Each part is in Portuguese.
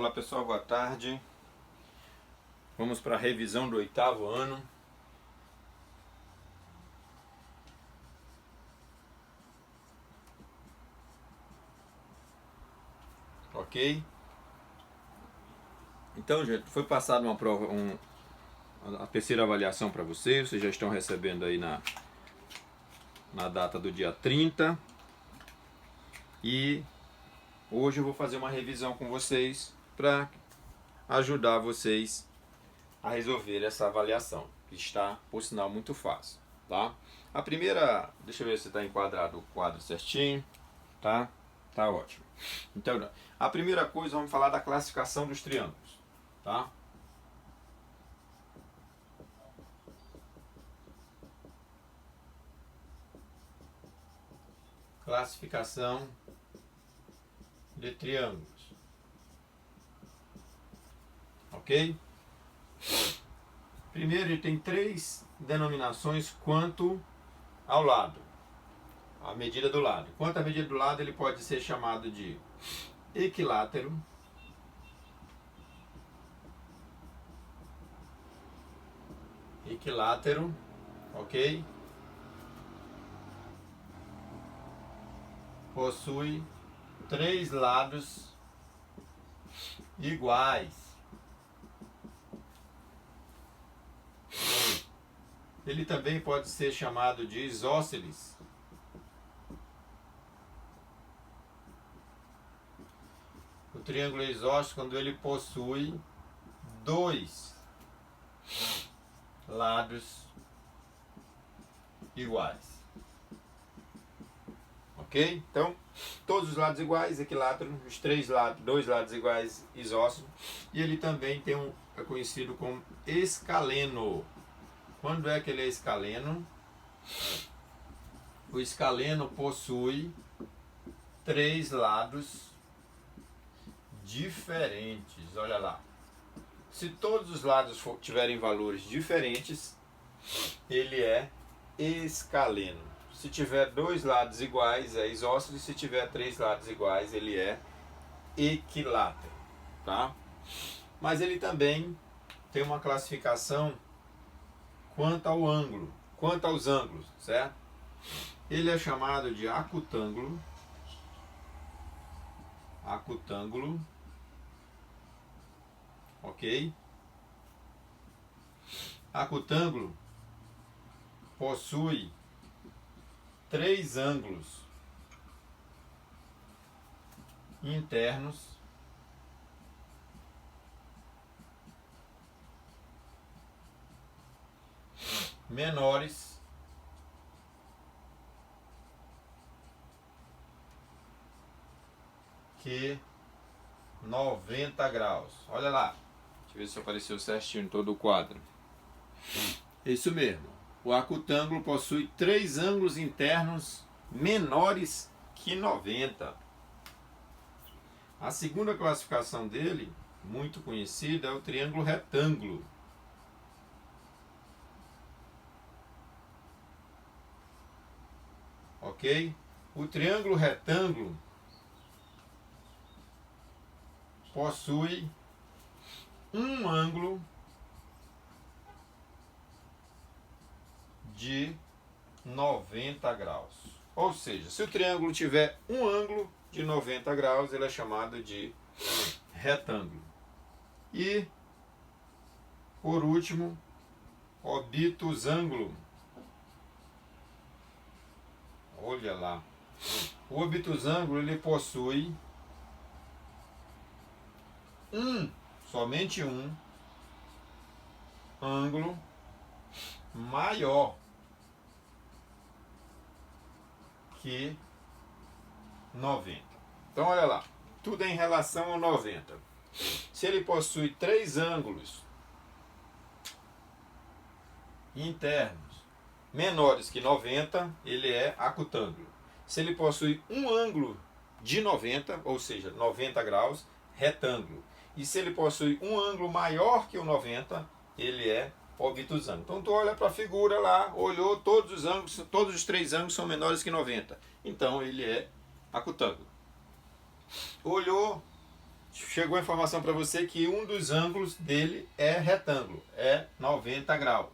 Olá pessoal, boa tarde. Vamos para a revisão do 8º ano. Ok? Então, gente, foi passada uma prova, a terceira avaliação para vocês. Vocês já estão recebendo aí na data do dia 30. E hoje eu vou fazer uma revisão com vocês para ajudar vocês a resolver essa avaliação, que está, por sinal, muito fácil, tá? A primeira, deixa eu ver se está enquadrado o quadro certinho, tá? Tá ótimo. Então, a primeira coisa, vamos falar da classificação dos triângulos, tá? Classificação de triângulos, ok? Primeiro, ele tem três denominações quanto ao lado, a medida do lado. Quanto à medida do lado, ele pode ser chamado de equilátero, ok? Possui três lados iguais. Ele também pode ser chamado de isósceles. O triângulo é isósceles quando ele possui dois lados iguais. Ok? Então, todos os lados iguais, equilátero, os dois lados iguais, isósceles. E ele também é conhecido como escaleno. Quando é que ele é escaleno? O escaleno possui três lados diferentes. Olha lá. Se todos os lados tiverem valores diferentes, ele é escaleno. Se tiver dois lados iguais, é isósceles. Se tiver três lados iguais, ele é equilátero, tá? Mas ele também tem uma classificação quanto ao ângulo, quanto aos ângulos, certo? Ele é chamado de acutângulo, ok? Acutângulo possui três ângulos internos menores que 90 graus. Olha lá. Deixa eu ver se apareceu certinho em todo o quadro. Isso mesmo. O acutângulo possui três ângulos internos menores que 90. A segunda classificação dele, muito conhecida, é o triângulo retângulo. Ok? O triângulo retângulo possui um ângulo de 90 graus. Ou seja, se o triângulo tiver um ângulo de 90 graus, ele é chamado de retângulo. E, por último, obtusângulo. Olha lá. O obtusângulo ele possui somente um ângulo maior que 90. Então olha lá, tudo é em relação ao 90. Se ele possui três ângulos internos menores que 90, ele é acutângulo. Se ele possui um ângulo de 90, ou seja, 90 graus, retângulo. E se ele possui um ângulo maior que o 90, ele é obtusângulo. Então tu olha para a figura lá, olhou todos os ângulos, todos os três ângulos são menores que 90. Então ele é acutângulo. Olhou chegou a informação para você que um dos ângulos dele é retângulo, é 90 graus.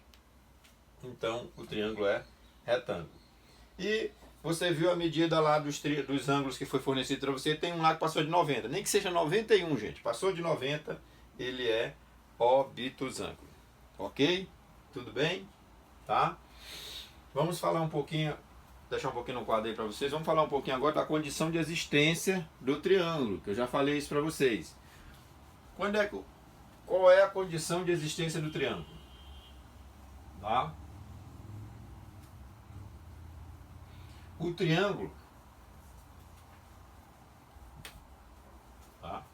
Então o triângulo é retângulo. E você viu a medida lá dos ângulos que foi fornecido para você, tem um lá que passou de 90, nem que seja 91, gente, passou de 90, ele é obtusângulo. Ok? Tudo bem? Tá? Vamos falar um pouquinho, deixar um pouquinho no quadro aí para vocês, vamos falar um pouquinho agora da condição de existência do triângulo, que eu já falei isso para vocês. Qual é a condição de existência do triângulo? Tá? O triângulo, tá?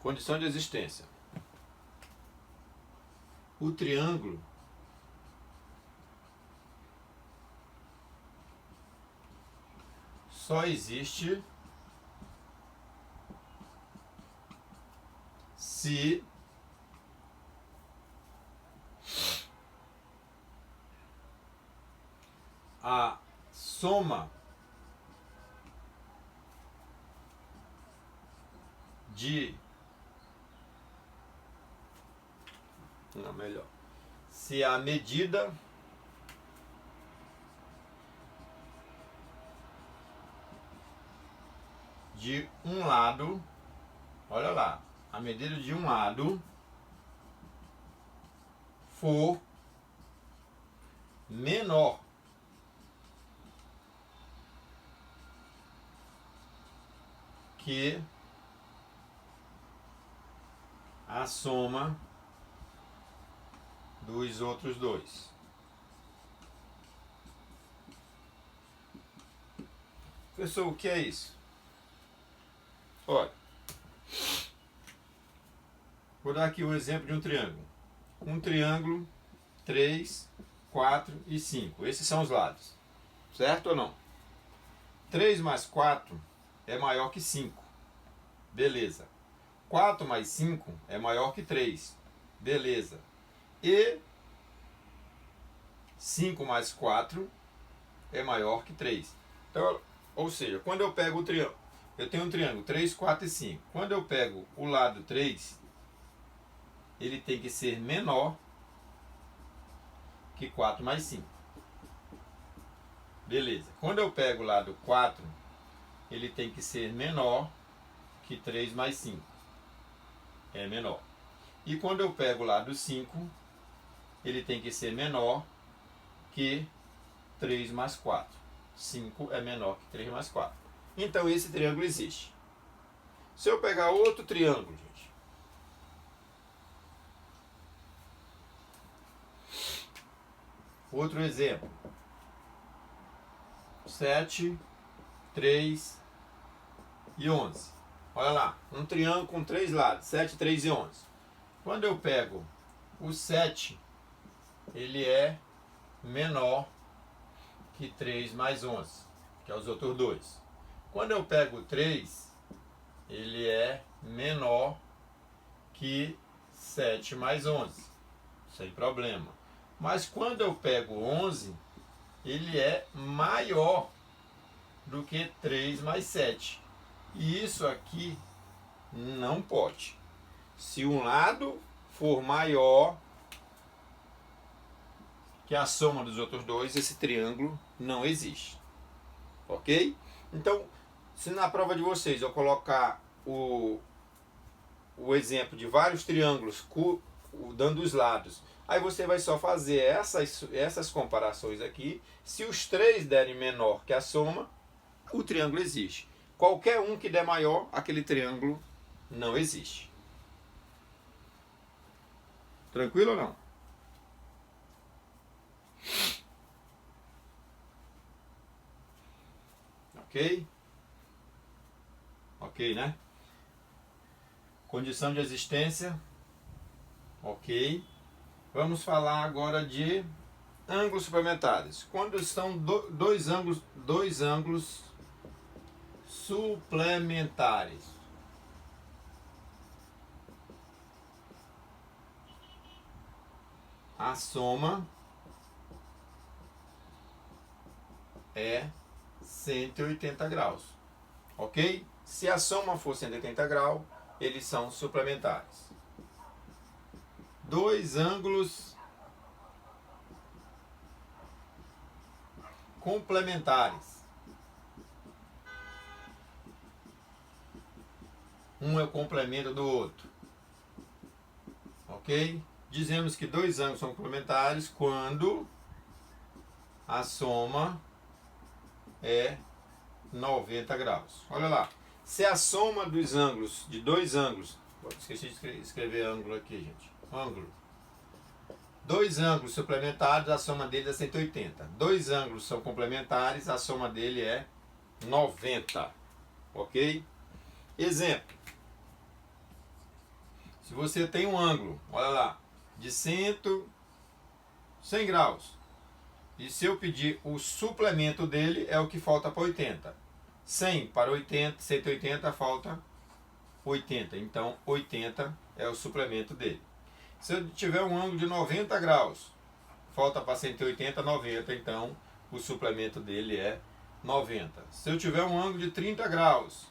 Condição de existência. O triângulo só existe se a soma de se a medida de um lado, olha lá, a medida de um lado for menor que a soma dos outros dois. Professor, o que é isso? Olha, vou dar aqui um exemplo de um triângulo. Um triângulo 3, 4 e 5. Esses são os lados. Certo ou não? 3 mais 4 é maior que 5. Beleza. 4 mais 5 é maior que 3. Beleza. E 5 mais 4 é maior que 3. Então, ou seja, quando eu pego o triângulo, eu tenho um triângulo 3, 4 e 5. Quando eu pego o lado 3, ele tem que ser menor que 4 mais 5. Beleza. Quando eu pego o lado 4, ele tem que ser menor que 3 mais 5. É menor. E quando eu pego o lado 5, ele tem que ser menor que 3 mais 4. 5 é menor que 3 mais 4. Então esse triângulo existe. Se eu pegar outro triângulo, gente. Outro exemplo. 7, 3 e 11. Olha lá, um triângulo com 3 lados, 7, 3 e 11. Quando eu pego o 7, ele é menor que 3 mais 11, que é os outros dois. Quando eu pego o 3, ele é menor que 7 mais 11, sem problema. Mas quando eu pego o 11, ele é maior do que 3 mais 7. E isso aqui não pode. Se um lado for maior que a soma dos outros dois, esse triângulo não existe. Ok? Então, se na prova de vocês eu colocar o exemplo de vários triângulos dando os lados, aí você vai só fazer essas comparações aqui. Se os três derem menor que a soma, o triângulo existe. Qualquer um que der maior, aquele triângulo não existe. Tranquilo ou não? Ok? Ok, né? Condição de existência. Ok. Vamos falar agora de ângulos suplementares. Quando estão dois ângulos suplementares. A soma é 180 graus. Ok? Se a soma for 180 graus, eles são suplementares. Dois ângulos complementares. Um é o complemento do outro. Ok? Dizemos que dois ângulos são complementares quando a soma é 90 graus. Olha lá. Se a soma dos ângulos, de dois ângulos, esqueci de escrever ângulo aqui, gente. Ângulo. Dois ângulos suplementares, a soma deles é 180. Dois ângulos são complementares, a soma dele é 90. Ok? Exemplo. Se você tem um ângulo, olha lá, de 100 graus. E se eu pedir o suplemento dele, é o que falta para 80. 100 para 80, 180 falta 80. Então, 80 é o suplemento dele. Se eu tiver um ângulo de 90 graus, falta para 180, 90. Então, o suplemento dele é 90. Se eu tiver um ângulo de 30 graus,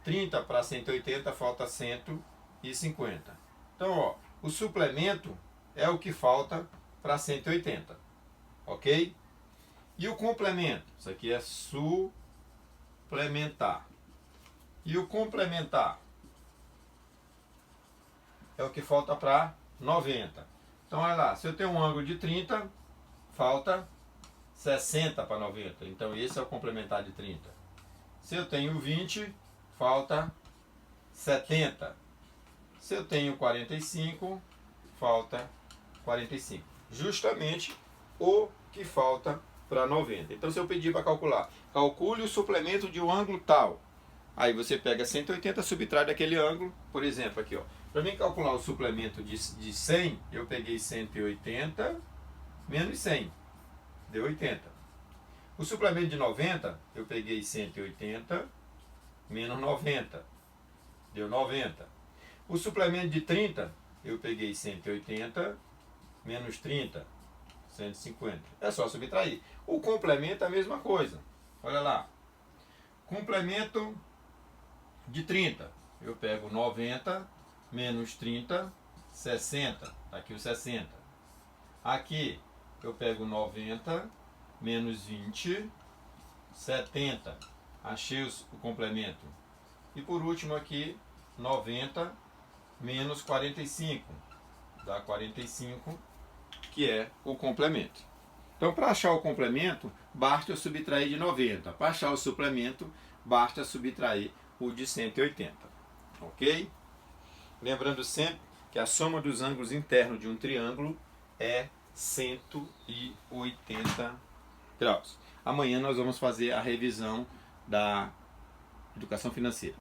30 para 180, falta 150. Então, ó, o suplemento é o que falta para 180. Ok? E o complemento? Isso aqui é suplementar. E o complementar é o que falta para 90. Então, olha lá. Se eu tenho um ângulo de 30, falta 60 para 90. Então, esse é o complementar de 30. Se eu tenho 20, falta 70. Se eu tenho 45, falta 45. Justamente o que falta para 90. Então, se eu pedir para calcular, calcule o suplemento de um ângulo tal. Aí você pega 180, subtrai daquele ângulo. Por exemplo, aqui, ó. Para mim calcular o suplemento de 100, eu peguei 180 menos 100. Deu 80. O suplemento de 90, eu peguei 180 menos 90. Deu 90. O suplemento de 30, eu peguei 180 menos 30. 150. É só subtrair. O complemento é a mesma coisa. Olha lá. Complemento de 30. Eu pego 90 menos 30, 60. Está aqui o 60. Aqui eu pego 90 menos 20, 70. Achei o complemento. E por último aqui, 90 menos 45. Dá 45, que é o complemento. Então, para achar o complemento, basta eu subtrair de 90. Para achar o suplemento, basta subtrair o de 180. Ok? Lembrando sempre que a soma dos ângulos internos de um triângulo é 180 graus. Amanhã nós vamos fazer a revisão da educação financeira.